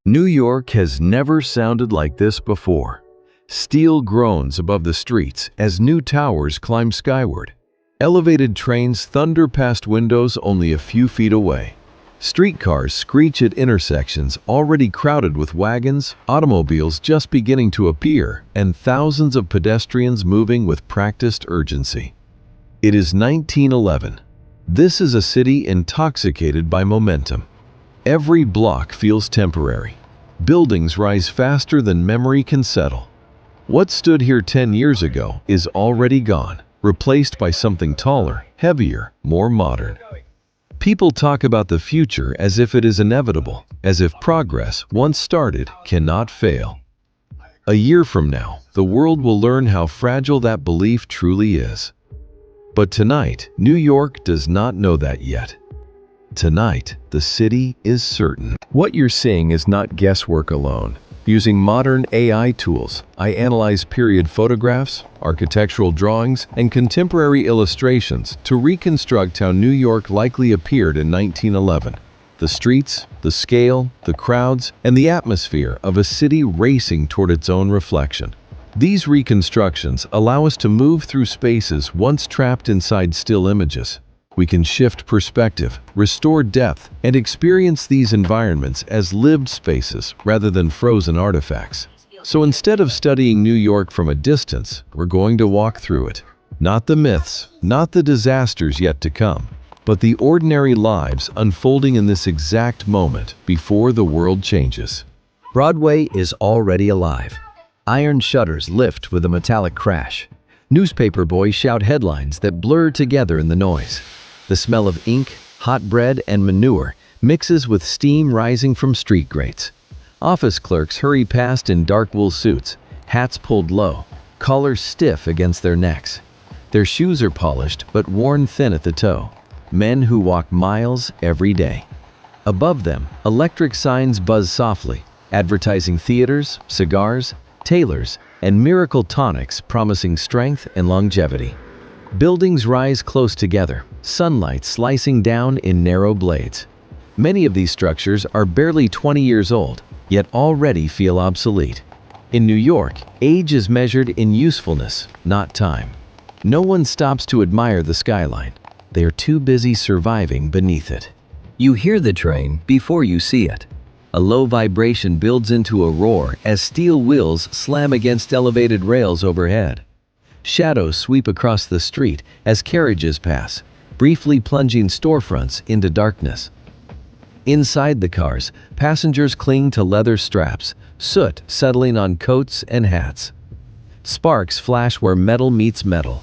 New York has never sounded like this before. Steel groans above the streets as new towers climb skyward. Elevated trains thunder past windows only a few feet away. Streetcars screech at intersections already crowded with wagons, automobiles just beginning to appear, and thousands of pedestrians moving with practiced urgency. It is 1911. This is a city intoxicated by momentum. Every block feels temporary. Buildings rise faster than memory can settle. What stood here 10 years ago is already gone, replaced by something taller, heavier, more modern. People talk about the future as if it is inevitable, as if progress, once started, cannot fail. A year from now, the world will learn how fragile that belief truly is. But tonight, New York does not know that yet. Tonight, the city is certain. What you're seeing is not guesswork alone. Using modern AI tools, I analyze period photographs, architectural drawings, and contemporary illustrations to reconstruct how New York likely appeared in 1911. The streets, the scale, the crowds, and the atmosphere of a city racing toward its own reflection. These reconstructions allow us to move through spaces once trapped inside still images. We can shift perspective, restore depth, and experience these environments as lived spaces rather than frozen artifacts. So instead of studying New York from a distance, we're going to walk through it. Not the myths, not the disasters yet to come, but the ordinary lives unfolding in this exact moment before the world changes. Broadway is already alive. Iron shutters lift with a metallic crash. Newspaper boys shout headlines that blur together in the noise. The smell of ink, hot bread, and manure mixes with steam rising from street grates. Office clerks hurry past in dark wool suits, hats pulled low, collars stiff against their necks. Their shoes are polished but worn thin at the toe. Men who walk miles every day. Above them, electric signs buzz softly, advertising theaters, cigars, tailors, and miracle tonics promising strength and longevity. Buildings rise close together, sunlight slicing down in narrow blades. Many of these structures are barely 20 years old, yet already feel obsolete. In New York, age is measured in usefulness, not time. No one stops to admire the skyline. They are too busy surviving beneath it. You hear the train before you see it. A low vibration builds into a roar as steel wheels slam against elevated rails overhead. Shadows sweep across the street as carriages pass, briefly plunging storefronts into darkness. Inside the cars, passengers cling to leather straps, soot settling on coats and hats. Sparks flash where metal meets metal.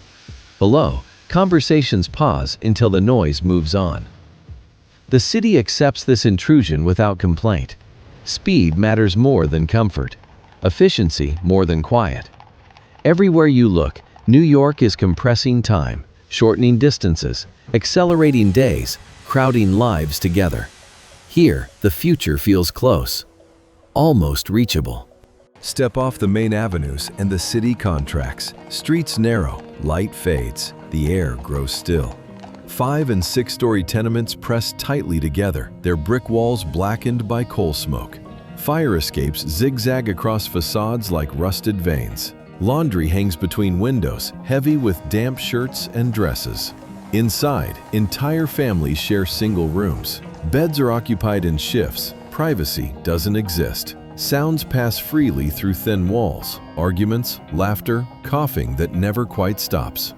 Below, conversations pause until the noise moves on. The city accepts this intrusion without complaint. Speed matters more than comfort. Efficiency more than quiet. Everywhere you look, New York is compressing time, shortening distances, accelerating days, crowding lives together. Here, the future feels close, almost reachable. Step off the main avenues and the city contracts. Streets narrow, light fades, the air grows still. 5- and 6-story tenements press tightly together, their brick walls blackened by coal smoke. Fire escapes zigzag across facades like rusted veins. Laundry hangs between windows, heavy with damp shirts and dresses. Inside, entire families share single rooms. Beds are occupied in shifts. Privacy doesn't exist. Sounds pass freely through thin walls. Arguments, laughter, coughing that never quite stops.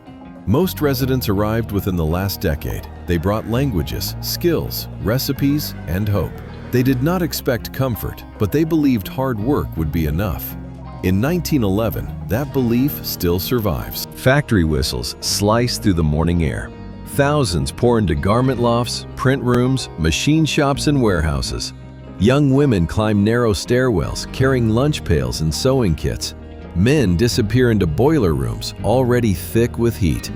Most residents arrived within the last decade. They brought languages, skills, recipes, and hope. They did not expect comfort, but they believed hard work would be enough. In 1911, that belief still survives. Factory whistles slice through the morning air. Thousands pour into garment lofts, print rooms, machine shops, and warehouses. Young women climb narrow stairwells, carrying lunch pails and sewing kits. Men disappear into boiler rooms, already thick with heat.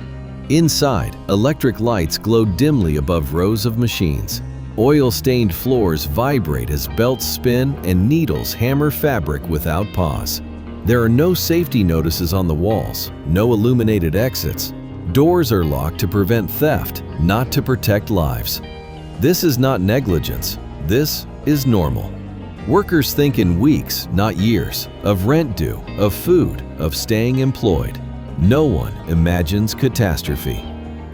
Inside, electric lights glow dimly above rows of machines. Oil-stained floors vibrate as belts spin and needles hammer fabric without pause. There are no safety notices on the walls, no illuminated exits. Doors are locked to prevent theft, not to protect lives. This is not negligence. This is normal. Workers think in weeks, not years, of rent due, of food, of staying employed. No one imagines catastrophe.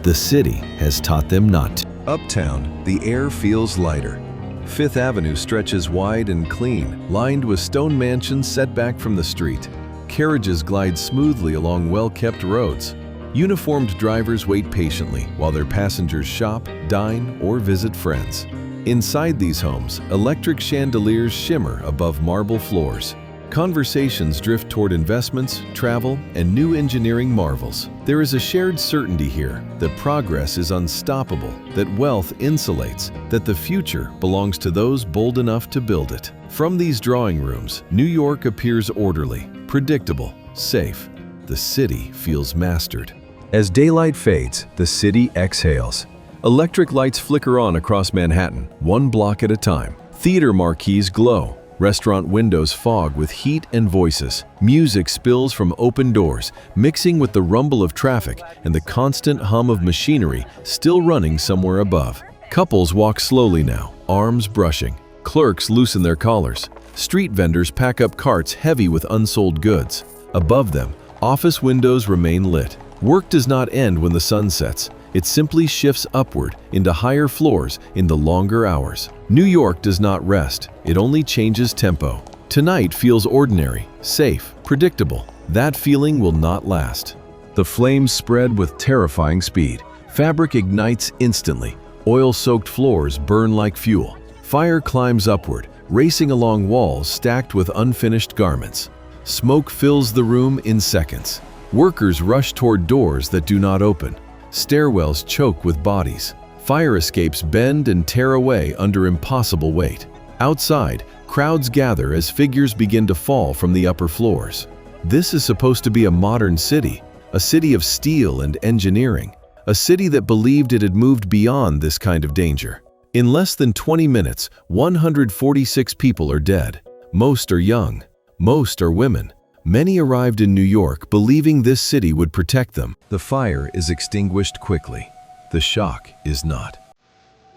The city has taught them not to. Uptown, the air feels lighter. Fifth Avenue stretches wide and clean, lined with stone mansions set back from the street. Carriages glide smoothly along well-kept roads. Uniformed drivers wait patiently while their passengers shop, dine, or visit friends. Inside these homes, electric chandeliers shimmer above marble floors. Conversations drift toward investments, travel, and new engineering marvels. There is a shared certainty here that progress is unstoppable, that wealth insulates, that the future belongs to those bold enough to build it. From these drawing rooms, New York appears orderly, predictable, safe. The city feels mastered. As daylight fades, the city exhales. Electric lights flicker on across Manhattan, one block at a time. Theater marquees glow. Restaurant windows fog with heat and voices. Music spills from open doors, mixing with the rumble of traffic and the constant hum of machinery still running somewhere above. Couples walk slowly now, arms brushing. Clerks loosen their collars. Street vendors pack up carts heavy with unsold goods. Above them, office windows remain lit. Work does not end when the sun sets. It simply shifts upward into higher floors in the longer hours. New York does not rest, it only changes tempo. Tonight feels ordinary, safe, predictable. That feeling will not last. The flames spread with terrifying speed. Fabric ignites instantly. Oil-soaked floors burn like fuel. Fire climbs upward, racing along walls stacked with unfinished garments. Smoke fills the room in seconds. Workers rush toward doors that do not open. Stairwells choke with bodies. Fire escapes bend and tear away under impossible weight. Outside, crowds gather as figures begin to fall from the upper floors. This is supposed to be a modern city, a city of steel and engineering, a city that believed it had moved beyond this kind of danger. In less than 20 minutes, 146 people are dead. Most are young. Most are women. Many arrived in New York believing this city would protect them. The fire is extinguished quickly. The shock is not.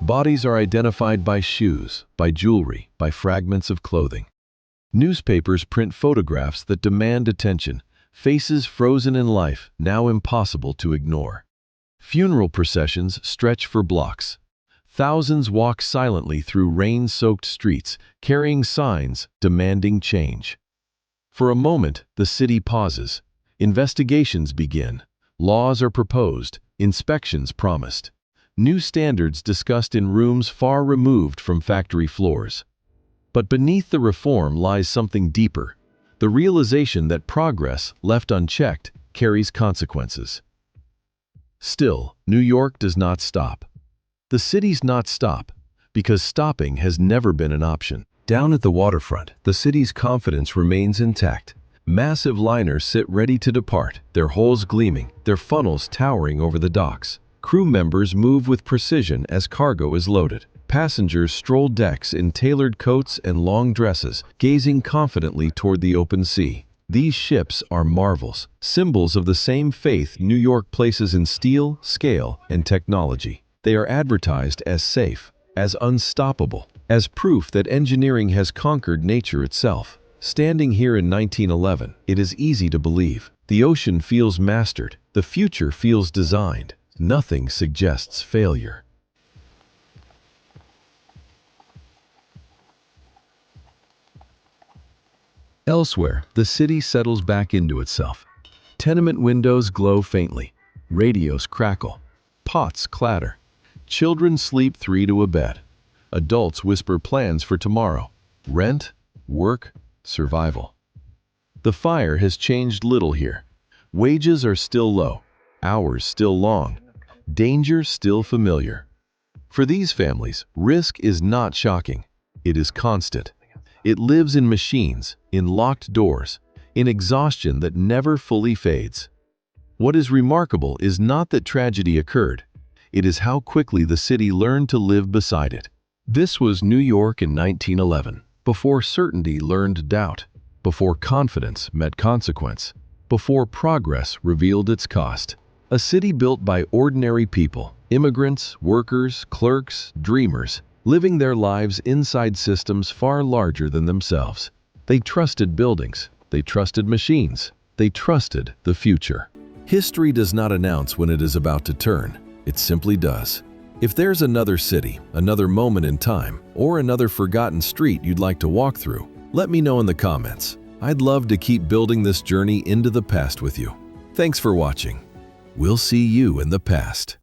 Bodies are identified by shoes, by jewelry, by fragments of clothing. Newspapers print photographs that demand attention, faces frozen in life, now impossible to ignore. Funeral processions stretch for blocks. Thousands walk silently through rain-soaked streets, carrying signs demanding change. For a moment, the city pauses. Investigations begin. Laws are proposed. Inspections promised. New standards discussed in rooms far removed from factory floors. But beneath the reform lies something deeper. The realization that progress, left unchecked, carries consequences. Still, New York does not stop. The city's not stop, because stopping has never been an option. Down at the waterfront, the city's confidence remains intact. Massive liners sit ready to depart, their hulls gleaming, their funnels towering over the docks. Crew members move with precision as cargo is loaded. Passengers stroll decks in tailored coats and long dresses, gazing confidently toward the open sea. These ships are marvels, symbols of the same faith New York places in steel, scale, and technology. They are advertised as safe, as unstoppable, as proof that engineering has conquered nature itself. Standing here in 1911, it is easy to believe. The ocean feels mastered. The future feels designed. Nothing suggests failure. Elsewhere, the city settles back into itself. Tenement windows glow faintly. Radios crackle. Pots clatter. Children sleep 3 to a bed. Adults whisper plans for tomorrow. Rent, work, survival. The fire has changed little here. Wages are still low. Hours still long. Danger still familiar. For these families, risk is not shocking. It is constant. It lives in machines, in locked doors, in exhaustion that never fully fades. What is remarkable is not that tragedy occurred. It is how quickly the city learned to live beside it. This was New York in 1911, before certainty learned doubt, before confidence met consequence, before progress revealed its cost. A city built by ordinary people, immigrants, workers, clerks, dreamers, living their lives inside systems far larger than themselves. They trusted buildings, they trusted machines, they trusted the future. History does not announce when it is about to turn, it simply does. If there's another city, another moment in time, or another forgotten street you'd like to walk through, let me know in the comments. I'd love to keep building this journey into the past with you. Thanks for watching. We'll see you in the past.